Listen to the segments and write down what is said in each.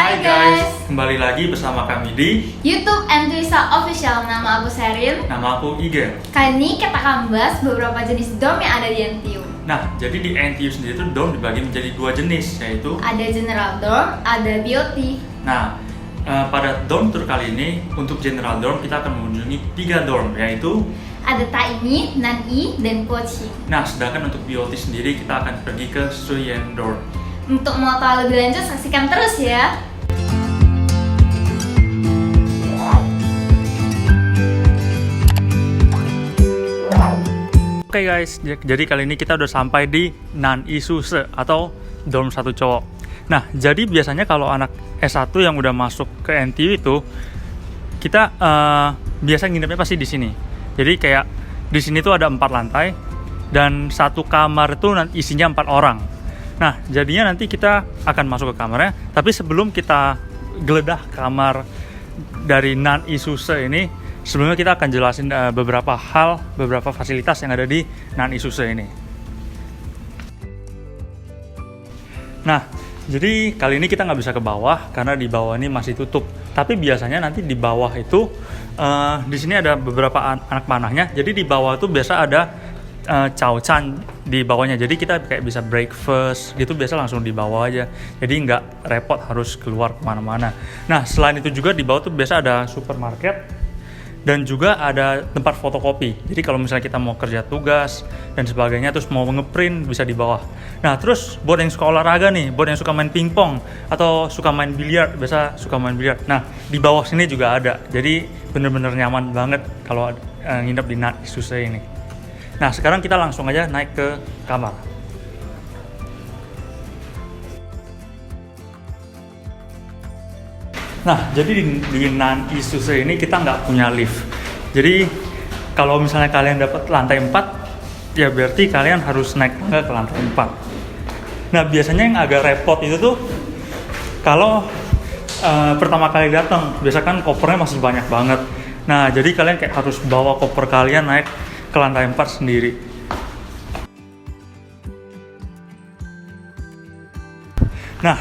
Hai guys, kembali lagi bersama kami di YouTube Entuisa Official. Nama aku Sheryl. Nama aku Igen. Kali ini kita akan bahas beberapa jenis dorm yang ada di NTU. Nah, jadi di NTU sendiri itu dorm dibagi menjadi dua jenis, yaitu Ada general dorm, ada BOT. Nah, pada dorm tour kali ini untuk general dorm kita akan mengunjungi 3 dorm, yaitu Ada Taimi, Nan-i, dan Kochi. Nah, sedangkan untuk BOT sendiri kita akan pergi ke Suyen dorm. Untuk mau tahu lebih lanjut, saksikan terus ya. Oke guys, jadi kali ini kita udah sampai di Nan-i Suse atau dorm satu cowok. Nah, jadi biasanya kalau anak S1 yang udah masuk ke NTU itu kita biasa nginepnya pasti di sini. Jadi kayak di sini tuh ada 4 lantai dan satu kamar itu isinya 4 orang. Nah, jadinya nanti kita akan masuk ke kamarnya, tapi sebelum kita geledah kamar dari Nan-i Suse ini, sebelumnya kita akan jelasin beberapa hal, beberapa fasilitas yang ada di Nan-i Suse ini. Nah, jadi kali ini kita nggak bisa ke bawah karena di bawah ini masih tutup. Tapi biasanya nanti di bawah itu di sini ada beberapa anak panahnya. Jadi di bawah itu biasa ada Chao-chan di bawahnya. Jadi kita kayak bisa breakfast gitu, biasa langsung di bawah aja. Jadi nggak repot harus keluar kemana-mana. Nah, selain itu juga di bawah tuh biasa ada supermarket dan juga ada tempat fotokopi. Jadi kalau misalnya kita mau kerja tugas dan sebagainya, terus mau ngeprint bisa di bawah. Nah, terus buat yang suka olahraga nih, buat yang suka main pingpong atau suka main biliar, biasa suka main biliar. Nah, di bawah sini juga ada. Jadi bener-bener nyaman banget kalau nginep di Nan-i Suse ini. Nah, sekarang kita langsung aja naik ke kamar. Nah, jadi di Nan-i Suse ini kita nggak punya lift. Jadi kalau misalnya kalian dapat lantai 4, ya berarti kalian harus naik tangga ke lantai 4. Nah, biasanya yang agak repot itu tuh kalau pertama kali datang, biasa kan kopernya masih banyak banget. Nah, jadi kalian kayak harus bawa koper kalian naik ke lantai 4 sendiri. Nah,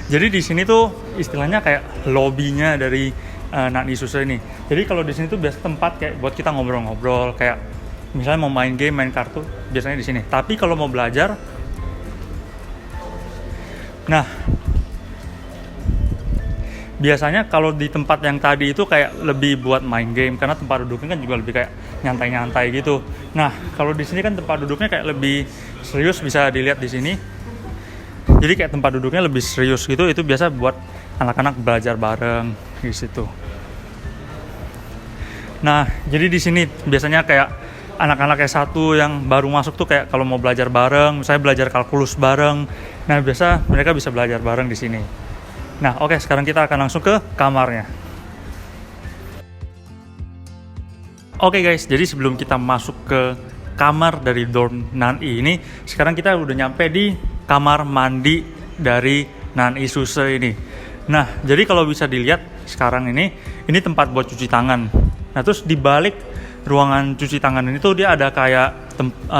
jadi di sini tuh istilahnya kayak lobbynya dari Nan-i Suse ini. Jadi kalau di sini tuh biasa tempat kayak buat kita ngobrol-ngobrol, kayak misalnya mau main game, main kartu, biasanya di sini. Tapi kalau mau belajar, nah biasanya kalau di tempat yang tadi itu kayak lebih buat main game, karena tempat duduknya kan juga lebih kayak nyantai-nyantai gitu. Nah, kalau di sini kan tempat duduknya kayak lebih serius, bisa dilihat di sini. Jadi kayak tempat duduknya lebih serius gitu, itu biasa buat anak-anak belajar bareng di situ. Nah, jadi di sini biasanya kayak anak-anak S1 yang baru masuk tuh kayak kalau mau belajar bareng, misalnya belajar kalkulus bareng. Nah, biasa mereka bisa belajar bareng di sini. Nah, oke, sekarang kita akan langsung ke kamarnya. Oke guys, jadi sebelum kita masuk ke kamar dari dorm Nan-i ini, sekarang kita udah nyampe di kamar mandi dari Nan-i Suse ini. Nah, jadi kalau bisa dilihat sekarang ini tempat buat cuci tangan. Nah, terus di balik ruangan cuci tangan ini tuh dia ada kayak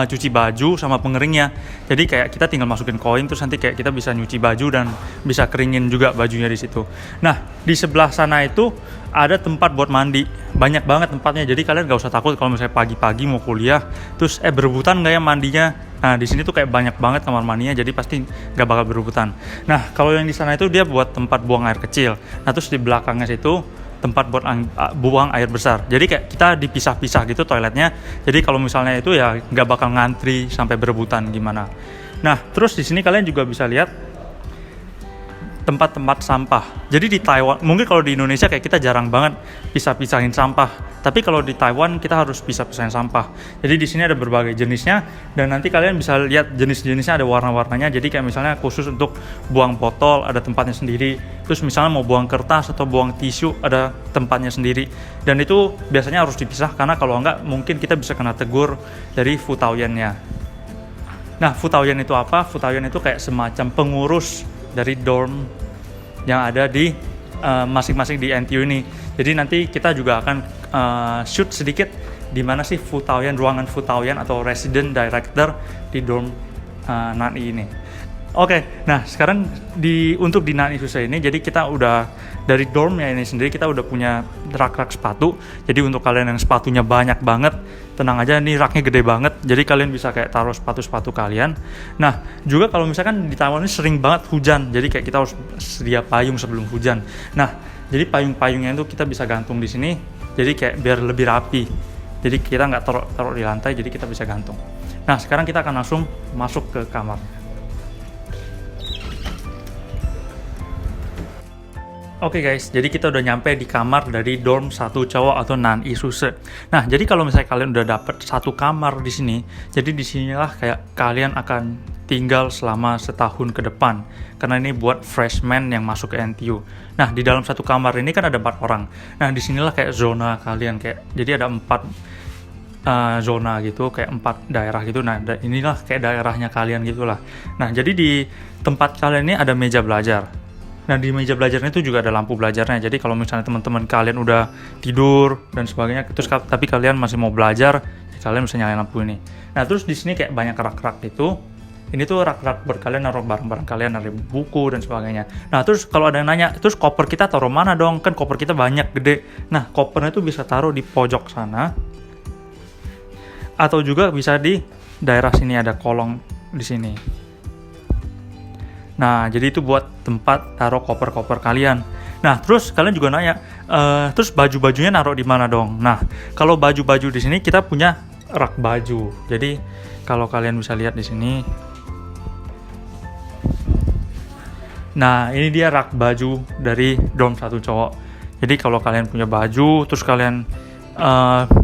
cuci baju sama pengeringnya. Jadi kayak kita tinggal masukin koin, terus nanti kayak kita bisa nyuci baju dan bisa keringin juga bajunya di situ. Nah, di sebelah sana itu ada tempat buat mandi. Banyak banget tempatnya. Jadi kalian gak usah takut kalau misalnya pagi-pagi mau kuliah, terus berebutan gak ya mandinya? Nah, di sini tuh kayak banyak banget kamar mandinya, jadi pasti gak bakal berebutan. Nah, kalau yang di sana itu dia buat tempat buang air kecil. Nah, terus di belakangnya situ tempat buat buang air besar. Jadi kayak kita dipisah-pisah gitu toiletnya. Jadi kalau misalnya itu ya nggak bakal ngantri sampai berebutan gimana. Nah, terus di sini kalian juga bisa lihat tempat-tempat sampah. Jadi di Taiwan, mungkin kalau di Indonesia kayak kita jarang banget pisah-pisahin sampah. Tapi kalau di Taiwan kita harus pisah-pisahin sampah. Jadi di sini ada berbagai jenisnya dan nanti kalian bisa lihat jenis-jenisnya, ada warna-warnanya. Jadi kayak misalnya khusus untuk buang botol ada tempatnya sendiri. Terus misalnya mau buang kertas atau buang tisu ada tempatnya sendiri. Dan itu biasanya harus dipisah karena kalau enggak mungkin kita bisa kena tegur dari Futauyan-nya. Nah, Futauyan itu apa? Futauyan itu kayak semacam pengurus dari dorm yang ada di masing-masing di NTU ini. Jadi nanti kita juga akan shoot sedikit di mana sih ruangan Futauyan atau resident director di dorm Nan-i ini. Oke, nah sekarang untuk di Nan Isusa ini, jadi kita udah dari dormnya ini sendiri kita udah punya rak-rak sepatu. Jadi untuk kalian yang sepatunya banyak banget, tenang aja, ini raknya gede banget. Jadi kalian bisa kayak taruh sepatu-sepatu kalian. Nah juga kalau misalkan di Taiwan ini sering banget hujan, jadi kayak kita harus sedia payung sebelum hujan. Nah jadi payung-payungnya itu kita bisa gantung di sini. Jadi kayak biar lebih rapi. Jadi kita nggak taruh di lantai, jadi kita bisa gantung. Nah sekarang kita akan langsung masuk ke kamar. Oke guys, jadi kita udah nyampe di kamar dari dorm satu cowok atau Nan Isuse. Nah, jadi kalau misalnya kalian udah dapet satu kamar di sini, jadi di sinilah kayak kalian akan tinggal selama setahun ke depan. Karena ini buat freshman yang masuk ke NTU. Nah, di dalam satu kamar ini kan ada 4 orang. Nah, di sinilah kayak zona kalian kayak. Jadi ada 4 zona gitu, kayak 4 daerah gitu. Nah, inilah kayak daerahnya kalian gitulah. Nah, jadi di tempat kalian ini ada meja belajar. Nah di meja belajarnya itu juga ada lampu belajarnya. Jadi kalau misalnya teman-teman kalian udah tidur dan sebagainya, terus tapi kalian masih mau belajar, ya kalian bisa nyalain lampu ini. Nah terus di sini kayak banyak rak-rak gitu. Ini tuh rak-rak buat kalian naruh barang-barang kalian, naruh buku dan sebagainya. Nah terus kalau ada yang nanya, terus koper kita taruh mana dong? Kan koper kita banyak, gede. Nah kopernya tuh bisa taruh di pojok sana, atau juga bisa di daerah sini, ada kolong di sini. Nah, jadi itu buat tempat taruh koper-koper kalian. Nah, terus kalian juga nanya, terus baju-bajunya naruh di mana dong? Nah, kalau baju-baju di sini kita punya rak baju. Jadi, kalau kalian bisa lihat di sini. Nah, ini dia rak baju dari dorm satu cowok. Jadi, kalau kalian punya baju, terus kalian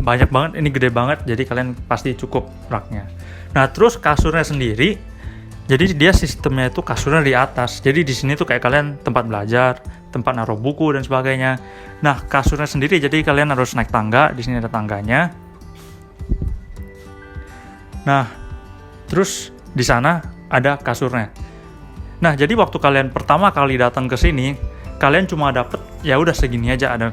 banyak banget, ini gede banget, jadi kalian pasti cukup raknya. Nah, terus kasurnya sendiri. Jadi dia sistemnya itu kasurnya di atas. Jadi di sini tuh kayak kalian tempat belajar, tempat naruh buku dan sebagainya. Nah kasurnya sendiri, jadi kalian harus naik tangga. Di sini ada tangganya. Nah terus di sana ada kasurnya. Nah jadi waktu kalian pertama kali datang ke sini, kalian cuma dapet ya udah segini aja. Ada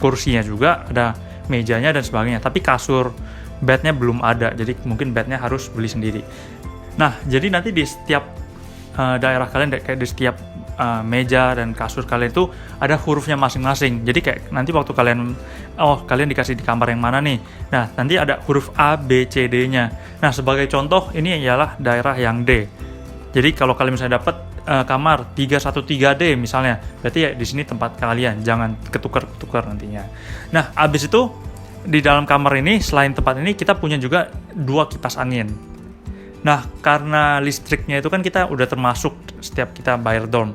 kursinya juga, ada mejanya dan sebagainya. Tapi kasur bednya belum ada. Jadi mungkin bednya harus beli sendiri. Nah, jadi nanti di setiap daerah kalian, kayak di setiap meja dan kasur kalian itu ada hurufnya masing-masing. Jadi kayak nanti waktu kalian dikasih di kamar yang mana nih. Nah, nanti ada huruf A, B, C, D-nya. Nah, sebagai contoh ini ialah daerah yang D. Jadi kalau kalian misalnya dapat kamar 313D misalnya, berarti ya di sini tempat kalian, jangan ketukar-ketukar nantinya. Nah, abis itu di dalam kamar ini selain tempat ini kita punya juga 2 kipas angin. Nah, karena listriknya itu kan kita udah termasuk setiap kita bayar dorm.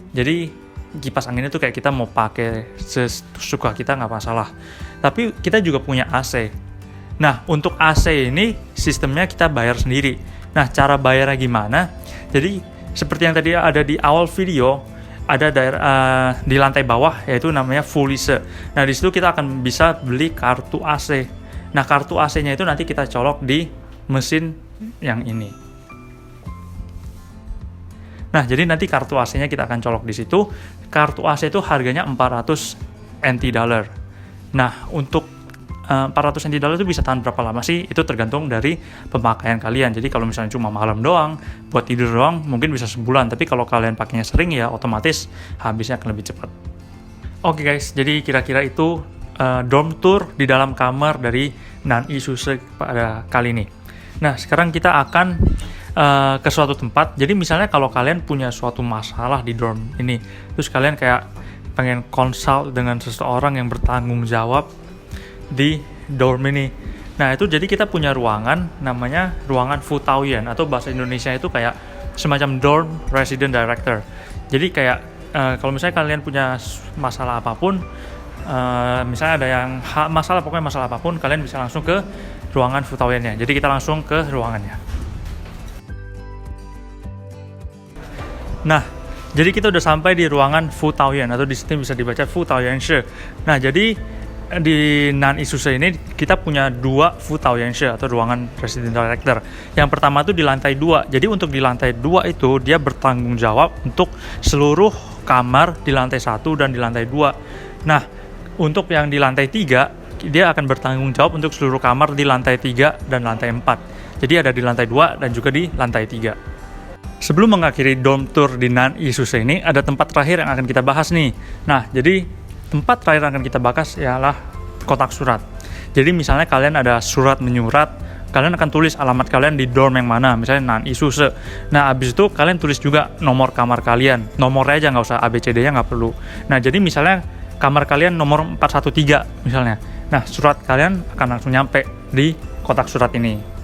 Jadi, kipas angin itu kayak kita mau pakai sesuka kita nggak masalah. Tapi kita juga punya AC. Nah, untuk AC ini sistemnya kita bayar sendiri. Nah, cara bayarnya gimana? Jadi, seperti yang tadi ada di awal video, ada daerah di lantai bawah, yaitu namanya Fulise. Nah, di situ kita akan bisa beli kartu AC. Nah, kartu AC-nya itu nanti kita colok di mesin yang ini. Nah, jadi nanti kartu AC-nya kita akan colok di situ. Kartu AC itu harganya 400 NT dollar. Nah, untuk 400 NT dollar itu bisa tahan berapa lama sih? Itu tergantung dari pemakaian kalian. Jadi kalau misalnya cuma malam doang, buat tidur doang, mungkin bisa sebulan. Tapi kalau kalian pakainya sering ya otomatis habisnya akan lebih cepat. Oke guys, jadi kira-kira itu dorm tour di dalam kamar dari Nan Isuse pada kali ini. Nah, sekarang kita akan ke suatu tempat. Jadi misalnya kalau kalian punya suatu masalah di dorm ini, terus kalian kayak pengen consult dengan seseorang yang bertanggung jawab di dorm ini. Nah, itu jadi kita punya ruangan, namanya ruangan Futauyen, atau bahasa Indonesia itu kayak semacam dorm resident director. Jadi kayak kalau misalnya kalian punya masalah apapun, misalnya ada yang masalah apapun, kalian bisa langsung ke ruangan Futauyennya. Jadi kita langsung ke ruangannya. Nah, jadi kita udah sampai di ruangan Futauyen, atau di sini bisa dibaca Futauyenshi. Nah, jadi di Nan Isuse ini kita punya 2 Futauyenshi atau ruangan resident director. Yang pertama itu di lantai 2. Jadi untuk di lantai 2 itu dia bertanggung jawab untuk seluruh kamar di lantai 1 dan di lantai 2. Nah, untuk yang di lantai 3 dia akan bertanggung jawab untuk seluruh kamar di lantai 3 dan lantai 4. Jadi ada di lantai 2 dan juga di lantai 3. sebelum mengakhiri dorm tour di Nan'e Susei ini, ada tempat terakhir yang akan kita bahas nih. Nah, jadi tempat terakhir yang akan kita bahas ialah kotak surat. Jadi misalnya kalian ada surat menyurat, kalian akan tulis alamat kalian di dorm yang mana, misalnya Nan'e Susei. Nah, abis itu kalian tulis juga nomor kamar kalian. Nomornya aja, nggak usah ABCD-nya, nggak perlu. Nah, jadi misalnya kamar kalian nomor 413 misalnya. Nah, surat kalian akan langsung nyampe di kotak surat ini.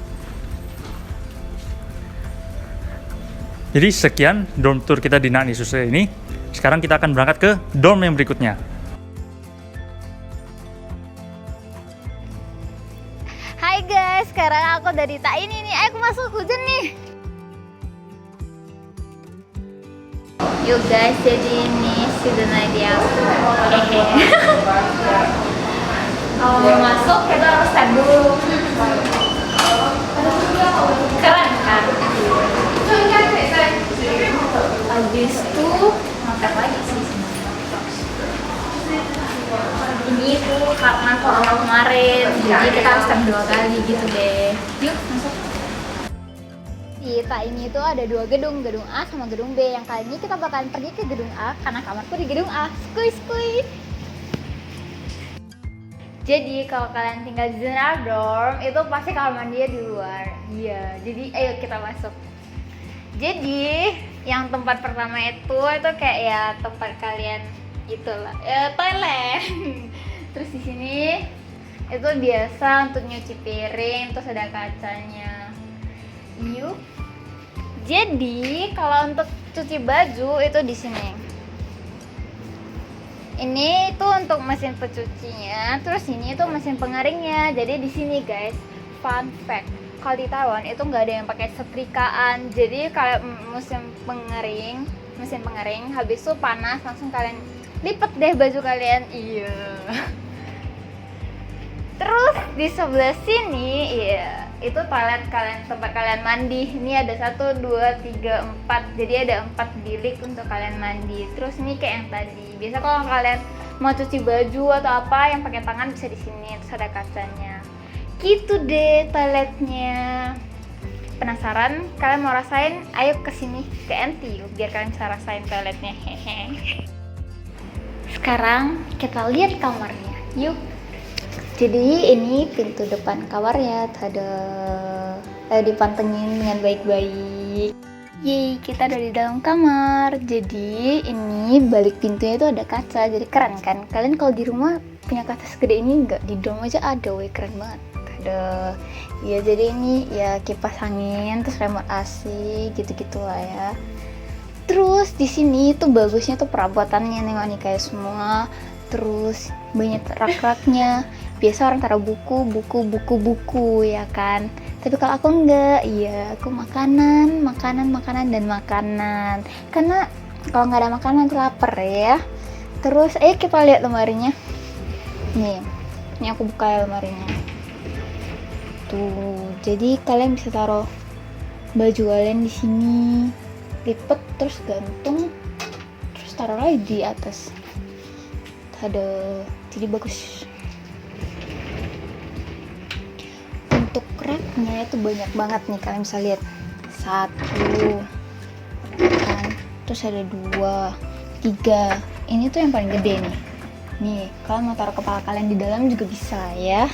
Jadi sekian dorm tour kita di Nan'e Susei ini. Sekarang kita akan berangkat ke dorm yang berikutnya. Hai guys, sekarang aku udah di ini nih. Ayo aku masuk, hujan nih. Yuk guys, jadi ini student ID aku. Kalau mau masuk kita harus tag dulu. Keren kan? Habis itu nonton lagi sih ini tuh karena corona kemarin, jadi kita harus tag 2 kali gitu deh. Yuk masuk. Di ini tuh ada 2 gedung, gedung A sama gedung B. Yang kali ini kita bakalan pergi ke gedung A karena kamarku di gedung A. Skuy. Jadi kalau kalian tinggal di zona dorm itu pasti kamar mandinya di luar. Iya, jadi ayo kita masuk. Jadi yang tempat pertama itu kayak ya tempat kalian itulah toilet. Terus di sini itu biasa untuk nyuci piring, terus ada kacanya. Yuk. Jadi kalau untuk cuci baju itu di sini. Ini itu untuk mesin pencucinya, terus ini itu mesin pengeringnya. Jadi di sini guys, fun fact, kalau di Taiwan itu nggak ada yang pakai setrikaan. Jadi kalau mesin pengering habis itu panas langsung kalian lipat deh baju kalian. Iya. Terus di sebelah sini, iya, itu toilet kalian, tempat kalian mandi. Ini ada 1, 2, 3, 4. Jadi ada 4 bilik untuk kalian mandi. Terus ini kayak yang tadi. Biasa kalau kalian mau cuci baju atau apa yang pakai tangan bisa di sini. Terus ada kacanya. Gitu deh toiletnya. Penasaran? Kalian mau rasain? Ayo ke sini ke NTU biar kalian bisa rasain toiletnya. Hehe. Sekarang kita lihat kamarnya. Yuk. Jadi ini pintu depan kamarnya, dipantengin dengan baik-baik. Yeay, kita ada di dalam kamar. Jadi ini balik pintunya itu ada kaca, jadi keren kan? Kalian kalau di rumah punya kaca segede ini nggak? Di dorm aja ada, weh, keren banget. Ya jadi ini ya kipas angin, terus remote AC, gitu-gitu lah ya. Terus di sini tuh bagusnya tuh perabotannya, nengok nih kayak semua. Terus banyak rak-raknya. Biasa orang taruh buku ya kan. Tapi kalau aku enggak, iya aku makanan. Karena kalau nggak ada makanan tuh lapar ya. Terus ayo kita lihat lemarinya. Nih, ini aku buka lemarinya. Tuh, jadi kalian bisa taruh baju kalian di sini, lipet terus gantung, terus taruh lagi di atas. Jadi bagus. Untuk raknya itu banyak banget nih, kalian bisa lihat 1 kan, terus ada 2, 3. Ini tuh yang paling gede nih, kalian mau taruh kepala kalian di dalam juga bisa ya.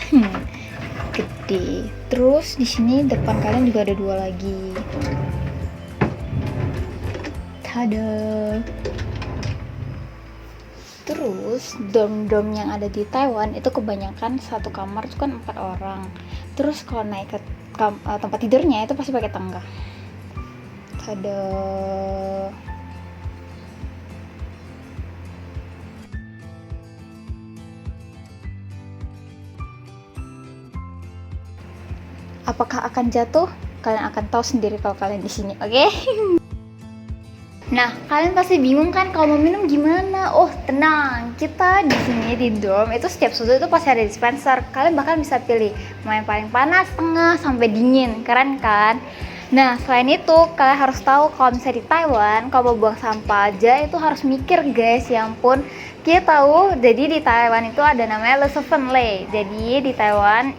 Gede. Terus di sini depan kalian juga ada 2 lagi. Terus dorm-dorm yang ada di Taiwan itu kebanyakan satu kamar itu kan 4 orang. Terus kalau naik ke tempat tidurnya itu pasti pakai tangga. Apakah akan jatuh? Kalian akan tahu sendiri kalau kalian di sini, oke? Nah, kalian pasti bingung kan kalau mau minum gimana? Oh, tenang. Kita di sini di dorm itu setiap susu itu pasti ada dispenser. Kalian bahkan bisa pilih mau yang paling panas, tengah, sampai dingin. Keren kan? Nah, selain itu, kalian harus tahu kalau misalnya di Taiwan, kalau mau buang sampah aja itu harus mikir, guys. Ya ampun. Kita tahu, jadi di Taiwan itu ada namanya Le Seven Lei. Jadi di Taiwan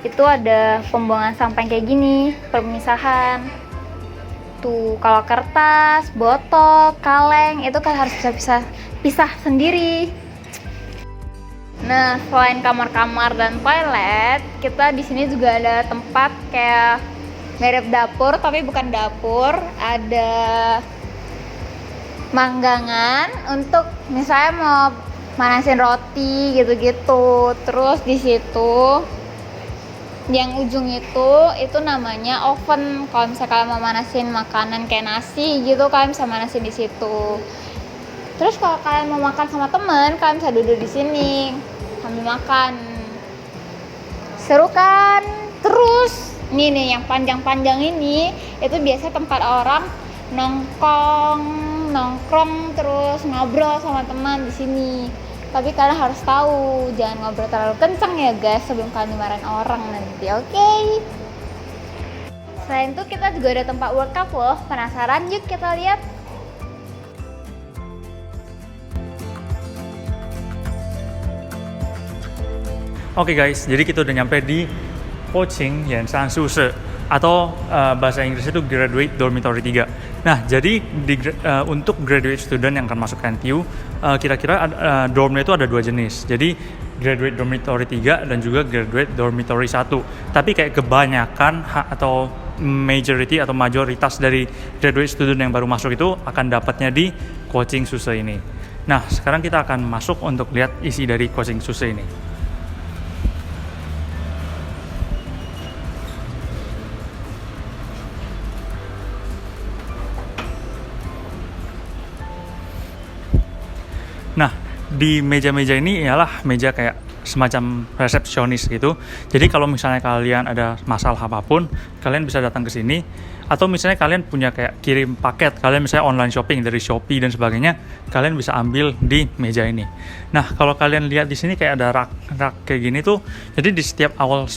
itu ada pembuangan sampah yang kayak gini, pemisahan. gitu. Kalau kertas, botol, kaleng itu kan harus pisah sendiri. Nah, selain kamar-kamar dan toilet, kita di sini juga ada tempat kayak mirip dapur tapi bukan dapur. Ada manggangan untuk misalnya mau manasin roti gitu-gitu. Terus di situ yang ujung itu namanya oven. Kalau misalnya kalian mau manasin makanan kayak nasi gitu, kalian bisa manasin di situ. Terus kalau kalian mau makan sama temen, kalian bisa duduk di sini sambil makan. Seru kan? Terus ini nih yang panjang-panjang ini itu biasanya tempat orang nongkrong terus ngobrol sama teman di sini. Tapi kalian harus tahu jangan ngobrol terlalu kencang ya guys sebelum kalian dimarahin orang nanti. Oke? Selain itu kita juga ada tempat workout loh. Penasaran? Yuk kita lihat. Oke guys, jadi kita udah nyampe di Coaching Yansan-Suse atau bahasa Inggris itu Graduate Dormitory 3. Nah, jadi untuk graduate student yang akan masuk ke NTU, kira-kira dormnya itu ada dua jenis. Jadi Graduate Dormitory 3 dan juga Graduate Dormitory 1. Tapi kayak kebanyakan atau majority atau mayoritas dari graduate student yang baru masuk itu akan dapatnya di Coaching Suse ini. Nah, sekarang kita akan masuk untuk lihat isi dari Coaching Suse ini. Nah, di meja-meja ini ialah meja kayak semacam resepsionis gitu. Jadi kalau misalnya kalian ada masalah apapun, kalian bisa datang ke sini. Atau misalnya kalian punya kayak kirim paket, kalian misalnya online shopping dari Shopee dan sebagainya, kalian bisa ambil di meja ini. Nah, kalau kalian lihat di sini kayak ada rak kayak gini tuh. Jadi di setiap awal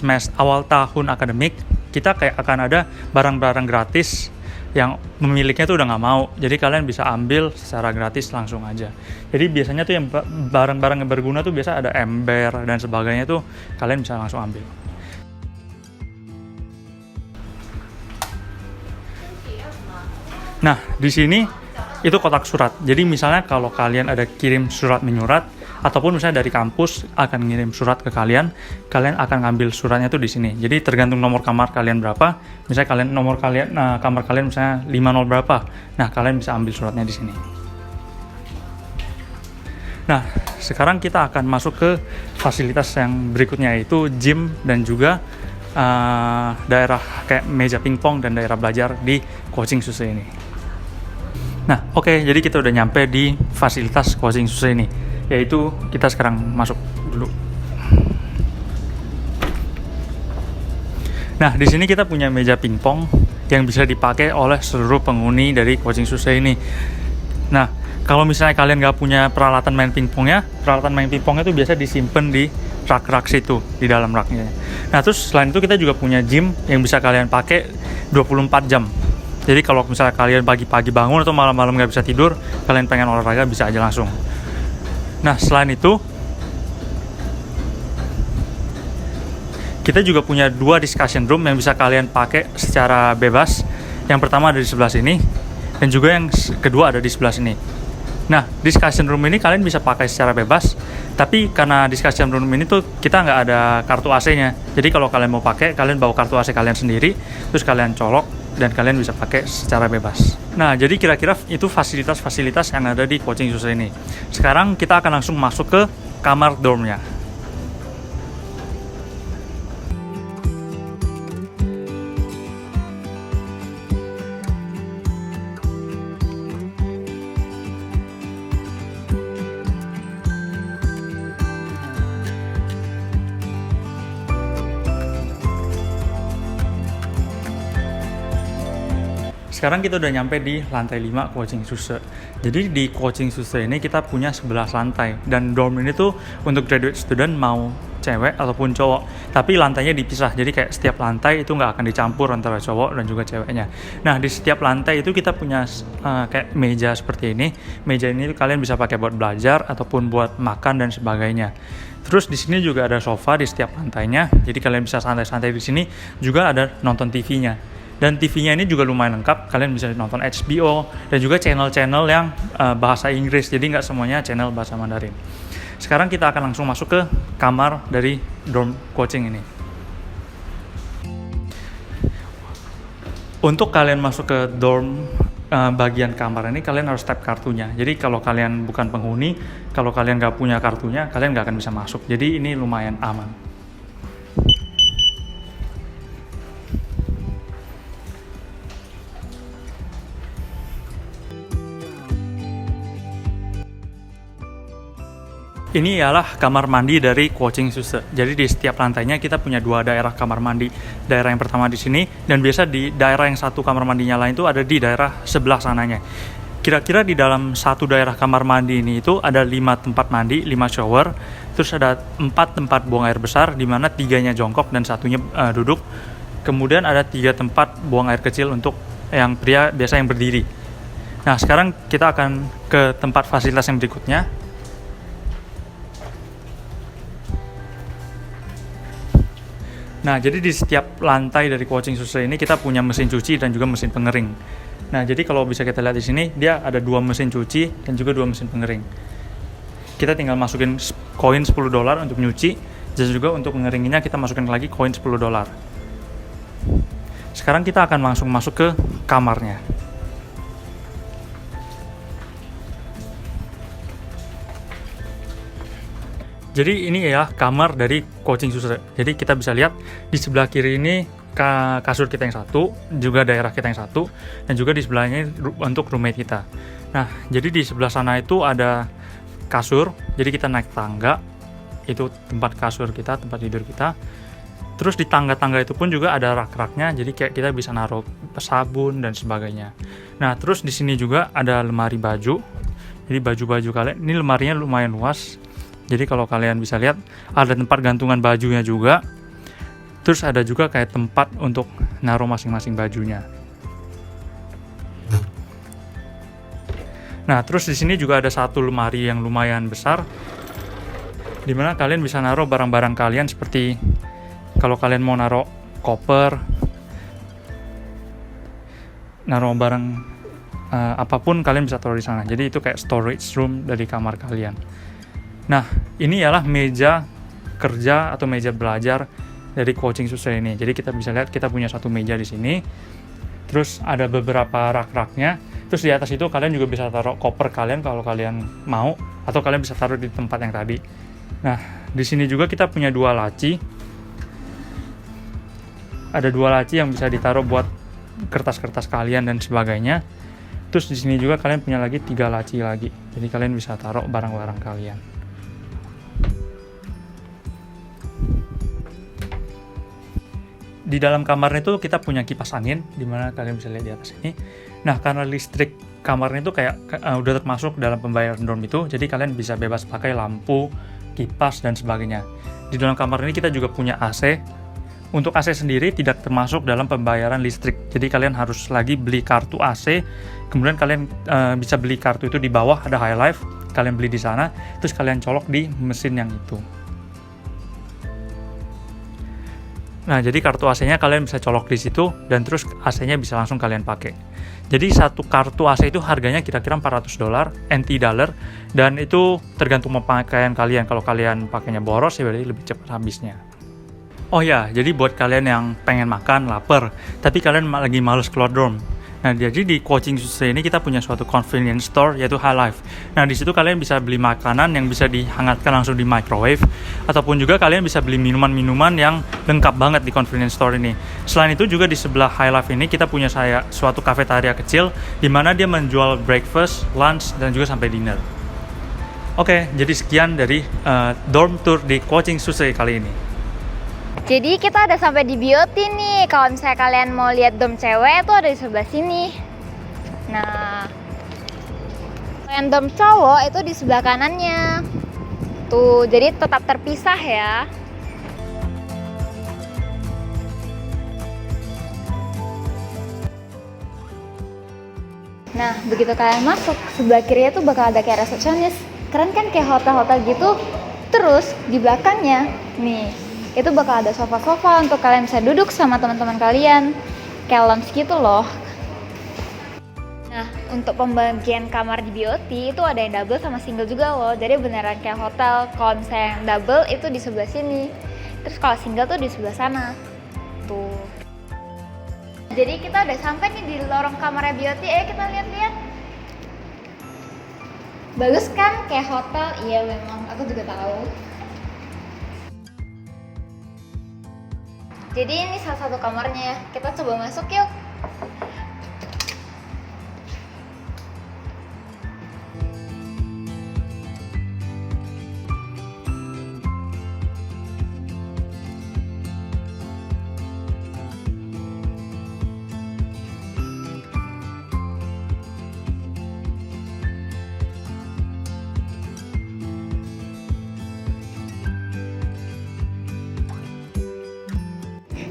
tahun akademik, kita kayak akan ada barang-barang gratis yang pemiliknya tuh udah nggak mau, jadi kalian bisa ambil secara gratis langsung aja. Jadi biasanya tuh yang barang-barang yang berguna tuh biasa ada ember dan sebagainya tuh kalian bisa langsung ambil. Nah, di sini itu kotak surat. Jadi misalnya kalau kalian ada kirim surat menyurat ataupun misalnya dari kampus akan ngirim surat ke kalian, kalian akan ngambil suratnya tuh di sini. Jadi tergantung nomor kamar kalian berapa. Misalnya kamar kalian misalnya 50 berapa. Nah, kalian bisa ambil suratnya di sini. Nah, sekarang kita akan masuk ke fasilitas yang berikutnya, yaitu gym dan juga daerah kayak meja pingpong dan daerah belajar di Coaching Suse ini. Nah, oke, jadi kita udah nyampe di fasilitas Coaching Suse ini, yaitu kita sekarang masuk dulu. Nah, di sini kita punya meja pingpong yang bisa dipakai oleh seluruh penghuni dari Coaching Suse ini. Nah, kalau misalnya kalian nggak punya peralatan main pingpongnya itu biasa disimpan di rak-rak situ, di dalam raknya. Nah, terus selain itu kita juga punya gym yang bisa kalian pakai 24 jam. Jadi kalau misalnya kalian pagi-pagi bangun atau malam-malam nggak bisa tidur, kalian pengen olahraga bisa aja langsung. Nah, selain itu kita juga punya 2 discussion room yang bisa kalian pakai secara bebas. Yang pertama ada di sebelah sini dan juga yang kedua ada di sebelah sini. Nah, discussion room ini kalian bisa pakai secara bebas, tapi karena discussion room ini tuh kita nggak ada kartu AC-nya. Jadi kalau kalian mau pakai, kalian bawa kartu AC kalian sendiri, terus kalian colok dan kalian bisa pakai secara bebas. Nah, jadi kira-kira itu fasilitas-fasilitas yang ada di Coaching Suse ini. Sekarang kita akan langsung masuk ke kamar dormnya. Sekarang kita udah nyampe di lantai 5 Coaching Suse. Jadi di Coaching Suse ini kita punya 11 lantai. Dan dorm ini tuh untuk graduate student mau cewek ataupun cowok. Tapi lantainya dipisah. Jadi kayak setiap lantai itu nggak akan dicampur antara cowok dan juga ceweknya. Nah, di setiap lantai itu kita punya kayak meja seperti ini. Meja ini kalian bisa pakai buat belajar ataupun buat makan dan sebagainya. Terus di sini juga ada sofa di setiap lantainya. Jadi kalian bisa santai-santai di sini. Juga ada nonton TV-nya. Dan TV-nya ini juga lumayan lengkap, kalian bisa nonton HBO dan juga channel-channel yang bahasa Inggris, jadi nggak semuanya channel bahasa Mandarin. Sekarang kita akan langsung masuk ke kamar dari dorm coaching ini. Untuk kalian masuk ke dorm bagian kamar ini, kalian harus tap kartunya. Jadi kalau kalian bukan penghuni, kalau kalian nggak punya kartunya, kalian nggak akan bisa masuk. Jadi ini lumayan aman. Ini ialah kamar mandi dari Coaching Suse. Jadi di setiap lantainya kita punya 2 daerah kamar mandi. Daerah yang pertama di sini, dan biasa di daerah yang satu kamar mandinya lain itu ada di daerah sebelah sananya. Kira-kira di dalam satu daerah kamar mandi ini itu ada 5 tempat mandi, 5 shower, terus ada 4 tempat buang air besar, di mana 3-nya jongkok dan 1-nya duduk. Kemudian ada 3 tempat buang air kecil untuk yang pria, biasa yang berdiri. Nah, sekarang kita akan ke tempat fasilitas yang berikutnya. Nah, jadi di setiap lantai dari Coaching Suse ini kita punya mesin cuci dan juga mesin pengering. Nah, jadi kalau bisa kita lihat di sini, dia ada 2 mesin cuci dan juga 2 mesin pengering. Kita tinggal masukin koin $10 untuk nyuci, dan juga untuk pengeringinnya kita masukin lagi koin $10. Sekarang kita akan langsung masuk ke kamarnya. Jadi ini ya kamar dari Coaching Suse. Jadi kita bisa lihat di sebelah kiri ini kasur kita yang satu, juga daerah kita yang satu, dan juga di sebelahnya untuk roommate kita. Nah, jadi di sebelah sana itu ada kasur, jadi kita naik tangga, itu tempat kasur kita, tempat tidur kita. Terus di tangga-tangga itu pun juga ada rak-raknya, jadi kayak kita bisa naruh sabun dan sebagainya. Nah, terus di sini juga ada lemari baju. Jadi baju-baju kalian, ini lemarinya lumayan luas. Jadi kalau kalian bisa lihat ada tempat gantungan bajunya juga. Terus ada juga kayak tempat untuk naruh masing-masing bajunya. Nah, terus di sini juga ada satu lemari yang lumayan besar, di mana kalian bisa naruh barang-barang kalian, seperti kalau kalian mau naruh koper, naruh barang apapun kalian bisa taruh di sana. Jadi itu kayak storage room dari kamar kalian. Nah, ini ialah meja kerja atau meja belajar dari Coaching Suse ini. Jadi kita bisa lihat kita punya satu meja di sini. Terus ada beberapa rak-raknya. Terus di atas itu kalian juga bisa taruh koper kalian kalau kalian mau, atau kalian bisa taruh di tempat yang tadi. Nah, di sini juga kita punya 2 laci. Ada 2 laci yang bisa ditaruh buat kertas-kertas kalian dan sebagainya. Terus di sini juga kalian punya lagi 3 laci lagi. Jadi kalian bisa taruh barang-barang kalian. Di dalam kamarnya itu kita punya kipas angin, dimana kalian bisa lihat di atas ini. Nah, karena listrik kamarnya itu kayak udah termasuk dalam pembayaran dorm itu, jadi kalian bisa bebas pakai lampu, kipas, dan sebagainya. Di dalam kamar ini kita juga punya AC. Untuk AC sendiri tidak termasuk dalam pembayaran listrik, jadi kalian harus lagi beli kartu AC. Kemudian kalian bisa beli kartu itu di bawah, ada High Life, kalian beli di sana, terus kalian colok di mesin yang itu. Nah, jadi kartu AC-nya kalian bisa colok di situ, dan terus AC-nya bisa langsung kalian pakai. Jadi satu kartu AC itu harganya kira-kira $400, NT dollar, dan itu tergantung pemakaian kalian. Kalau kalian pakainya boros, ya berarti lebih cepat habisnya. Oh ya, jadi buat kalian yang pengen makan, lapar, tapi kalian lagi males keluar dorm. Nah, jadi di Coaching Suse ini kita punya suatu convenience store, yaitu High Life. Nah, di situ kalian bisa beli makanan yang bisa dihangatkan langsung di microwave, ataupun juga kalian bisa beli minuman-minuman yang lengkap banget di convenience store ini. Selain itu juga di sebelah High Life ini kita punya suatu kafetaria kecil, di mana dia menjual breakfast, lunch, dan juga sampai dinner. Oke, jadi sekian dari dorm tour di Coaching Suse kali ini. Jadi kita udah sampai di BOT nih. Kalau misalnya kalian mau lihat dorm cewek itu ada di sebelah sini. Nah, kalian dorm cowok itu di sebelah kanannya. Tuh, jadi tetap terpisah ya. Nah, begitu kalian masuk, sebelah kirinya tuh bakal ada kayak resepsionis. Keren kan, kayak hotel-hotel gitu. Terus di belakangnya nih, itu bakal ada sofa-sofa untuk kalian bisa duduk sama teman-teman kalian. kayak lounge gitu loh. Nah, untuk pembagian kamar di BOT itu ada yang double sama single juga loh. Jadi beneran kayak hotel. Kalau misalnya yang double itu di sebelah sini. Terus kalau single tuh di sebelah sana. Tuh. Jadi kita udah sampai nih di lorong kamarnya BOT. Ayo kita lihat-lihat. Bagus kan? Kayak hotel. Iya memang, aku juga tahu. Jadi ini salah satu kamarnya ya. Kita coba masuk yuk.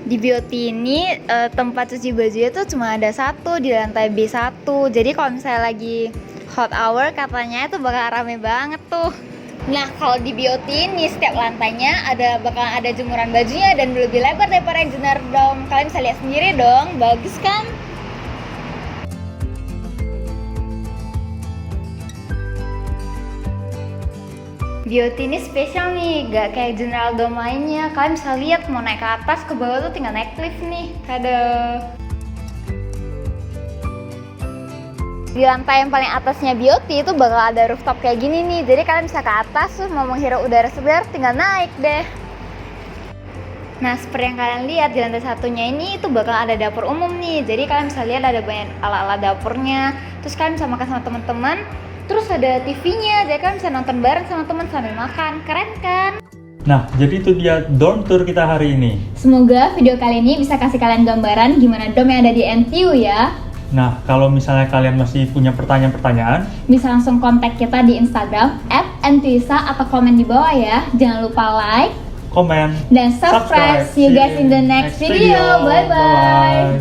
Di BOT ini tempat cuci bajunya tuh cuma ada satu di lantai B1. Jadi kalau misalnya lagi hot hour katanya itu bakal rame banget tuh. Nah kalau di BOT ini setiap lantainya bakal ada jemuran bajunya dan lebih lebar daripada Engineer Dome. Kalian bisa lihat sendiri dong, bagus kan? BOT ini spesial nih, gak kayak General Dome lainnya. Kalian bisa lihat mau naik ke atas, ke bawah tuh tinggal naik lift nih. Tada! Di lantai yang paling atasnya BOT itu bakal ada rooftop kayak gini nih. Jadi kalian bisa ke atas tuh mau menghirup udara segar, tinggal naik deh. Nah seperti yang kalian lihat di lantai satunya ini itu bakal ada dapur umum nih. Jadi kalian bisa lihat ada banyak alat-alat dapurnya. Terus kalian bisa makan sama teman-teman. Terus ada TV-nya, jadi kalian bisa nonton bareng sama teman sambil makan. Keren kan? Nah, jadi itu dia dorm tour kita hari ini. Semoga video kali ini bisa kasih kalian gambaran gimana dorm yang ada di NTU ya. Nah, kalau misalnya kalian masih punya pertanyaan-pertanyaan, bisa langsung kontak kita di Instagram @ntuisa atau komen di bawah ya. Jangan lupa like, komen, dan subscribe. See you guys in the next video. Bye-bye.